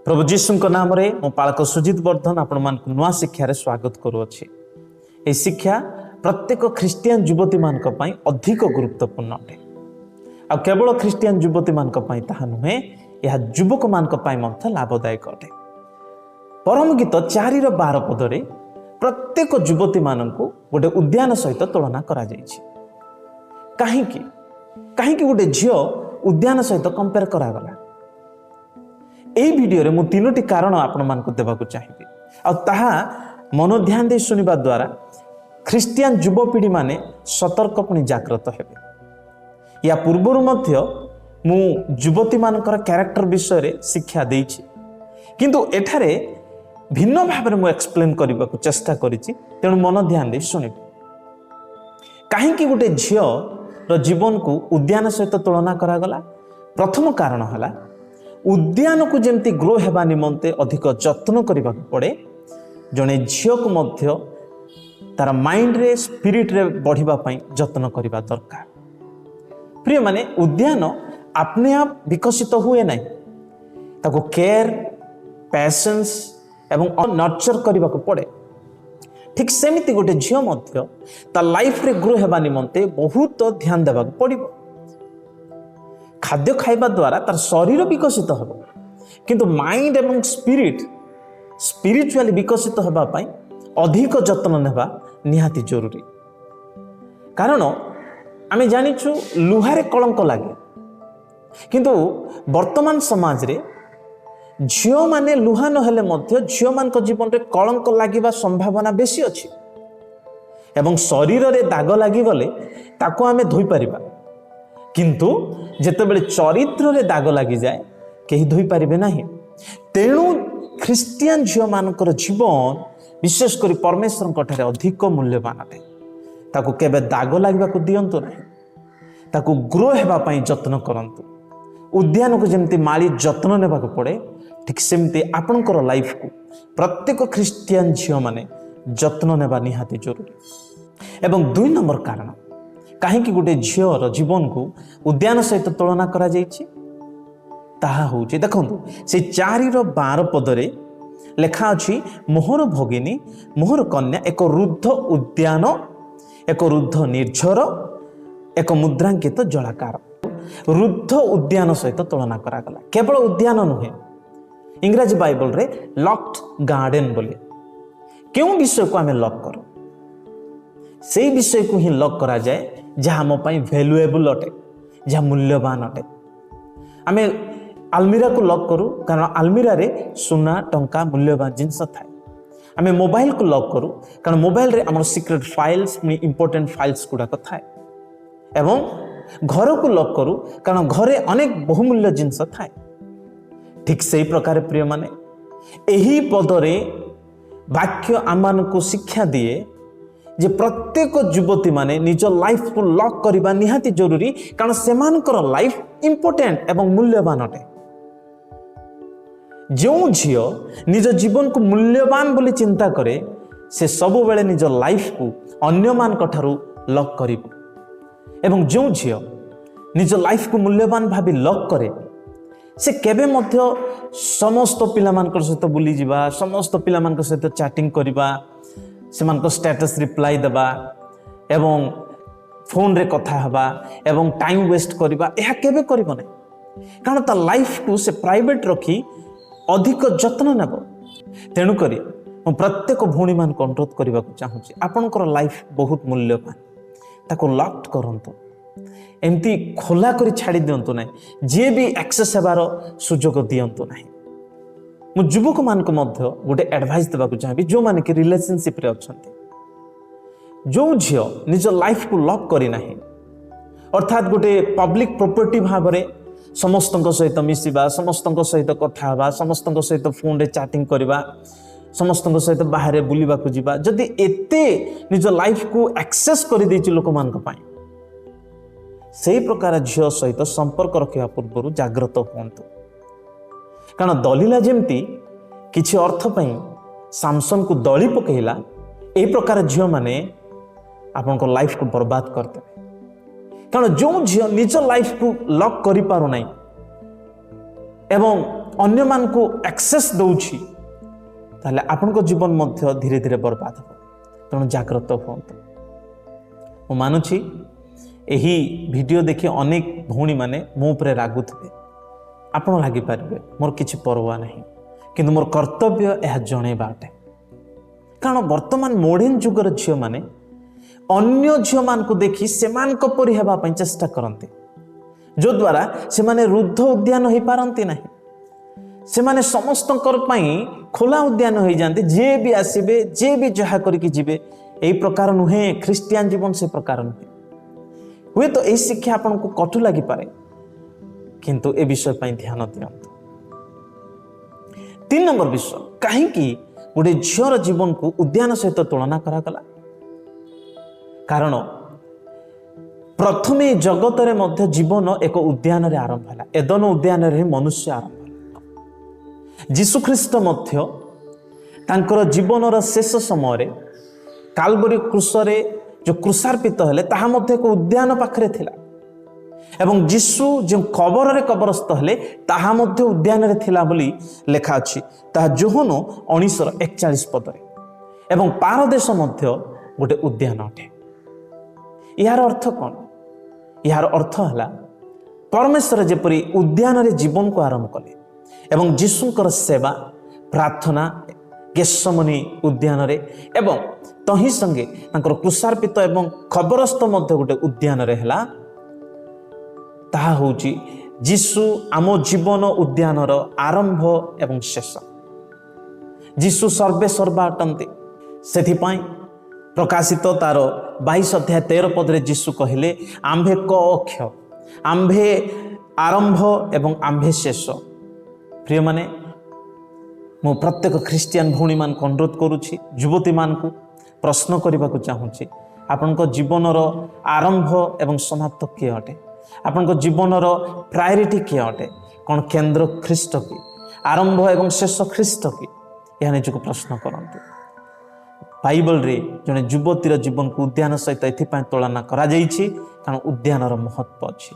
प्रभु जीशु नाम रे मो पालक सुजित वर्धन आपण मान नुआ शिक्षा स्वागत करुअछि। ए शिक्षा प्रत्येक ख्रिस्टियन युवती मान अधिक गुरुत्वपूर्ण अटे। आ केवल ख्रिस्टियन युवती मान ताहा नुहे, यह युवक मान लाभदायक अटे। परम गीत 4:12 पदरे प्रत्येक युवती मान गोटे उद्यान सहित तुलना करा जायछि। काहींकि काहींकि गोटे झियो उद्यान सहित कंपेयर करागला। एई वीडियो रे मु तीनोटी कारण आपण मान को देबाकू चाहिबी। आ ताहा मन ध्यान दे सुनिबा द्वारा ख्रिस्टियन युवपीढ़ी माने सतर्क पुणी जागृत हेबे। या पूर्वरु मध्य मु युवती मानकर कैरेक्टर विषय रे शिक्षा देइछि, किंतु एठारे भिन्न भाव में मु एक्सप्लेन करबाकू चेष्टा करिछि। तेणु मन ध्यान दे सुनिबे। काहेकि गोटे झियो रो जीवन को उद्यान सहित तुलना करागला। प्रथम कारण हला उद्यान को जमती ग्रो हेबा निमंते अधिक जत्न करबा पड़े। जने झियो को मध्य तार माइंड रे स्पिरिट रे बढ़िबा पई जत्न करबा दरकार। प्रिय माने उद्यान अपने आप विकसित हुए नहीं, ताको केयर, पैशंस एवं नर्चर करबा को पड़े। ठीक सेमिति गोटे झियो मध्य ता लाइफ रे ग्रो हेबा निमंते बहुत ध्यान देबा पड़िबो। खाद्य खाइबा द्वारा तार शरीर विकसित हो, किंतु माइंड एवं स्पिरिचुअली विकसित होबा पई अधिक जत्न नेबा निहाती जरूरी। कारण आमे जानिछु लुहारे कलंक लागे, किंतु वर्तमान समाज रे झियो माने लुहा न हेले मध्य झियो मान को जीवन रे कलंक लागिबा संभावना बेसी अछि। एवं शरीर रे दाग लागि गले ताको आमे धोई परिबा, किंतु जेतेबेले चरित्र रे दाग लागि जाए केही धोई परिबे नाही। तेणु ख्रिस्टियन झियो मानकर जीवन विशेष करी परमेश्वर कठारे अधिक मूल्यवान अटे। ताको केबे दाग लागबा को दियंतु नाही, ताको ग्रो हेबा पई जत्न करंतु। उद्यान को जेमती माली जत्न नेबा को पड़े, ठीक सेमती आपनकर लाइफ को प्रत्येक ख्रिस्टियन झियो माने जत्न नेबा निहाती जरूरी। एवं 2 नंबर कारण काहेकि गोटे झियोर जीवन को उद्यान सहित तुलना करा जायछि, ताहा होउछि देखंतु से 4:12 पदरे लेखा अछि, मोहर भगिनी मोहर कन्या एक रुद्ध उद्यान, एक रुद्ध निर्झर, एक मुद्रांकित जलाकार। रुद्ध उद्यान सहित तुलना करा गला। केवल उद्यान नुहे, इंग्रजी बाइबल रे लॉक्ड गार्डन बोले। क्यों विषय को आमे लॉक करो, से विषय को ही लॉक करा जाए जहाँ आम वैल्यूएबल अटे, जहाँ मूल्यवान अटे। आमे आलमीरा को लॉक करूँ कारण आलमीरा रे सुना टंका मूल्यवान जिनस थाए। आमे मोबाइल को लॉक करूँ कारण मोबाइल रे हमर सीक्रेट फाइल्स इंपोर्टेंट फाइल्स गुड़ाक थाए। एवं घर को लॉक करूँ कारण घरे अनेक बहुमूल्य जिनस थाए। ठीक से प्रकार प्रिय माने एही पदरे वाक्य आमान को शिक्षा दिए जे प्रत्येक युवती माने निज लाइफ को लॉक करबा निहाती जरूरी, कारण सेमानकर लाइफ इंपोर्टेंट एवं मूल्यवान अटे। जो झियो निज जीवन को मूल्यवान बोली चिंता करे, से सब बेले निज लाइफ को अन्य मान कठारु लॉक करिबो। एवं जो झियो निज लाइफ को मूल्यवान भाबी लॉक करे, से केबे मध्य समस्त पिला मानकर सहित बुली जिबा, समस्त पिला मानकर सहित चैटिंग करिबा, सेमानकर स्टेटस रिप्लाई देबा एवं फोन रे कथा हबा एवं टाइम वेस्ट करिबा, एहा केबे करिबो नै। कारण ता लाइफ को से प्राइवेट रखी अधिक जत्न नेबो। तेणु करी मो प्रत्येक भौणी मान को अनुरोध करबा को चाहूची, आपनकर लाइफ बहुत मूल्यवान, ताको लॉक करंतु। एमती खोला करी छाड़ी दियंतु नै, जे भी एक्सेस हेबार सुजोग दियंतु नै। मु युवक मान को मध्य गोटे एडवाइस देबा को चाहबी, जो माने कि रिलेशनशिप रे अछंती। जो झियो निज लाइफ को लॉक करी नाही, अर्थात गोटे पब्लिक प्रॉपर्टी भाव रे समस्तक सहित मिसिबा, समस्तक सहित कथा हबा, समस्तक सहित फोन रे चैटिंग करबा, समस्तक सहित बाहर बुलिबा को जिबा, जदि एते निज लाइफ को एक्सेस करि दैछि लोक मान को पाई, सेही प्रकार झियो सहित संपर्क रखिया पूर्व जागृत हुअन्तु। कारण दलीला जेमती किछि अर्थ पई सामसन को दली पकेला, ए प्रकार झियो माने आपनको लाइफ को बर्बाद करते। कारण जो झियो निज लाइफ को लॉक करि पारो नै एवं ଅନ୍ୟମାନଙ୍କୁ ଆକ୍ସେସ୍ ଦେଉଛି ତାହେଲେ ଆପଣଙ୍କ ଜୀବନ ମଧ୍ୟ ଧୀରେ ଧୀରେ ବର୍ବାଦ ହେବ। ତେଣୁ ଜାଗ୍ରତ ହୁଅନ୍ତୁ। ମୁଁ ମାନୁଛି ଏହି ଭିଡ଼ିଓ ଦେଖି ଅନେକ ଭଉଣୀମାନେ ମୋ ଉପରେ ରାଗୁଥିବେ। ଆପଣ ରାଗିପାରିବେ, ମୋର କିଛି ପରବା ନାହିଁ, କିନ୍ତୁ ମୋର କର୍ତ୍ତବ୍ୟ ଏହା ଜଣେଇବା ଅଟେ। କାରଣ ବର୍ତ୍ତମାନ ମଡ଼ର୍ଣ୍ଣ ଯୁଗର ଝିଅମାନେ ଅନ୍ୟ ଝିଅମାନଙ୍କୁ ଦେଖି ସେମାନଙ୍କ ପରି ହେବା ପାଇଁ ଚେଷ୍ଟା କରନ୍ତି, ଯଦ୍ୱାରା ସେମାନେ ରୁଦ୍ଧ ଉଦ୍ୟାନ ହୋଇପାରନ୍ତି ନାହିଁ। ସେମାନେ ସମସ୍ତଙ୍କର ପାଇଁ ଖୋଲା ଉଦ୍ୟାନ ହୋଇଯାଆନ୍ତି, ଯିଏ ବି ଆସିବେ, ଯିଏ ବି ଯାହା କରିକି ଯିବେ। ଏହି ପ୍ରକାର ନୁହେଁ, ଖ୍ରୀଷ୍ଟିଆନ ଜୀବନ ସେ ପ୍ରକାର ନୁହେଁ। ହୁଏତ ଏହି ଶିକ୍ଷା ଆପଣଙ୍କୁ କଟୁ ଲାଗିପାରେ, କିନ୍ତୁ ଏ ବିଷୟ ପାଇଁ ଧ୍ୟାନ ଦିଅନ୍ତୁ। 3 ନମ୍ବର ବିଷୟ, କାହିଁକି ଗୋଟେ ଝିଅର ଜୀବନକୁ ଉଦ୍ୟାନ ସହିତ ତୁଳନା କରାଗଲା? କାରଣ ପ୍ରଥମେ ଜଗତରେ ମଧ୍ୟ ଜୀବନ ଏକ ଉଦ୍ୟାନରେ ଆରମ୍ଭ ହେଲା। ଏଦନ ଉଦ୍ୟାନରେ ହିଁ ମନୁଷ୍ୟ ଆରମ୍ଭ ହେଲା। ଯୀଶୁଖ୍ରୀଷ୍ଟ ମଧ୍ୟ ତାଙ୍କର ଜୀବନର ଶେଷ ସମୟରେ କାଲବରୀ କ୍ରୁଶରେ ଯେଉଁ କ୍ରୁଶାର୍ପିତ ହେଲେ ତାହା ମଧ୍ୟ ଏକ ଉଦ୍ୟାନ ପାଖରେ ଥିଲା। ଏବଂ ଯୀଶୁ ଯେଉଁ କବରରେ କବରସ୍ଥ ହେଲେ ତାହା ମଧ୍ୟ ଉଦ୍ୟାନରେ ଥିଲା ବୋଲି ଲେଖା ଅଛି। ତାହା ଯୋହନ 19:41 ପଦରେ। ଏବଂ ପାରଦେଶ ମଧ୍ୟ ଗୋଟେ ଉଦ୍ୟାନ ଅଟେ। ଏହାର ଅର୍ଥ କ'ଣ? ଏହାର ଅର୍ଥ ହେଲା ପରମେଶ୍ୱର ଯେପରି ଉଦ୍ୟାନରେ ଜୀବନକୁ ଆରମ୍ଭ କଲେ ଏବଂ ଯୀଶୁଙ୍କର ସେବା, ପ୍ରାର୍ଥନା ଗେତ୍ସେମନୀ ଉଦ୍ୟାନରେ ଏବଂ ତହିଁ ସଙ୍ଗେ ତାଙ୍କର କ୍ରୁଶାର୍ପିତ ଏବଂ କବରସ୍ଥ ମଧ୍ୟ ଗୋଟେ ଉଦ୍ୟାନରେ ହେଲା। ତାହା ହେଉଛି ଯୀଶୁ ଆମ ଜୀବନ ଉଦ୍ୟାନର ଆରମ୍ଭ ଏବଂ ଶେଷ। ଯୀଶୁ ସର୍ବେ ସର୍ବା ଅଟନ୍ତି। ସେଥିପାଇଁ ପ୍ରକାଶିତ ତାର 22:13 ପଦରେ ଯୀଶୁ କହିଲେ, ଆମ୍ଭେ କ ଅକ୍ଷ, ଆମ୍ଭେ ଆରମ୍ଭ ଏବଂ ଆମ୍ଭେ ଶେଷ। ପ୍ରିୟମାନେ, ମୁଁ ପ୍ରତ୍ୟେକ ଖ୍ରୀଷ୍ଟିଆନ ଭଉଣୀମାନଙ୍କୁ ଅନୁରୋଧ କରୁଛି, ଯୁବତୀମାନଙ୍କୁ ପ୍ରଶ୍ନ କରିବାକୁ ଚାହୁଁଛି, ଆପଣଙ୍କ ଜୀବନର ଆରମ୍ଭ ଏବଂ ସମାପ୍ତ କିଏ ଅଟେ? ଆପଣଙ୍କ ଜୀବନର ପ୍ରାୟୋରିଟି କିଏ ଅଟେ? କ'ଣ କେନ୍ଦ୍ର ଖ୍ରୀଷ୍ଟ କି? ଆରମ୍ଭ ଏବଂ ଶେଷ ଖ୍ରୀଷ୍ଟ କି? ଏହା ନିଜକୁ ପ୍ରଶ୍ନ କରନ୍ତୁ। ବାଇବଲରେ ଜଣେ ଯୁବତୀର ଜୀବନକୁ ଉଦ୍ୟାନ ସହିତ ଏଥିପାଇଁ ତୁଳନା କରାଯାଇଛି କାରଣ ଉଦ୍ୟାନର ମହତ୍ଵ ଅଛି।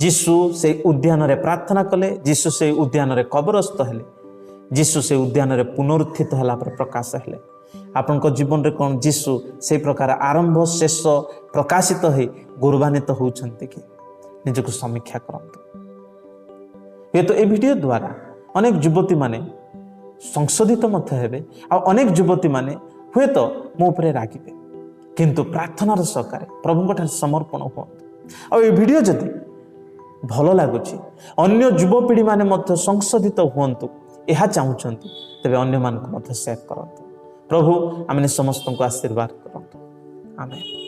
ଯୀଶୁ ସେଇ ଉଦ୍ୟାନରେ ପ୍ରାର୍ଥନା କଲେ, ଯୀଶୁ ସେଇ ଉଦ୍ୟାନରେ କବରସ୍ଥ ହେଲେ, ଯୀଶୁ ସେଇ ଉଦ୍ୟାନରେ ପୁନରୁତ୍ଥିତ ହେଲା ପରେ ପ୍ରକାଶ ହେଲେ। ଆପଣଙ୍କ ଜୀବନରେ କ'ଣ ଯୀଶୁ ସେଇ ପ୍ରକାର ଆରମ୍ଭ ଶେଷ ପ୍ରକାଶିତ ହୋଇ ଗୌରବାନ୍ୱିତ ହେଉଛନ୍ତି କି? ନିଜକୁ ସମୀକ୍ଷା କରନ୍ତୁ। ହୁଏତ ଏ ଭିଡ଼ିଓ ଦ୍ୱାରା ଅନେକ ଯୁବତୀମାନେ ସଂଶୋଧିତ ମଧ୍ୟ ହେବେ, ଆଉ ଅନେକ ଯୁବତୀମାନେ ହୁଏତ ମୋ ଉପରେ ରାଗିବେ, କିନ୍ତୁ ପ୍ରାର୍ଥନାର ସହକାରେ ପ୍ରଭୁଙ୍କଠାରେ ସମର୍ପଣ ହୁଅନ୍ତୁ। ଆଉ ଏ ଭିଡ଼ିଓ ଯଦି ଭଲ ଲାଗୁଛି, ଅନ୍ୟ ଯୁବପିଢ଼ିମାନେ ମଧ୍ୟ ସଂଶୋଧିତ ହୁଅନ୍ତୁ ଏହା ଚାହୁଁଛନ୍ତି, ତେବେ ଅନ୍ୟମାନଙ୍କୁ ମଧ୍ୟ ସେୟାର କରନ୍ତୁ। ପ୍ରଭୁ ଆମେ ସମସ୍ତଙ୍କୁ ଆଶୀର୍ବାଦ କରନ୍ତୁ। ଆମେନ୍।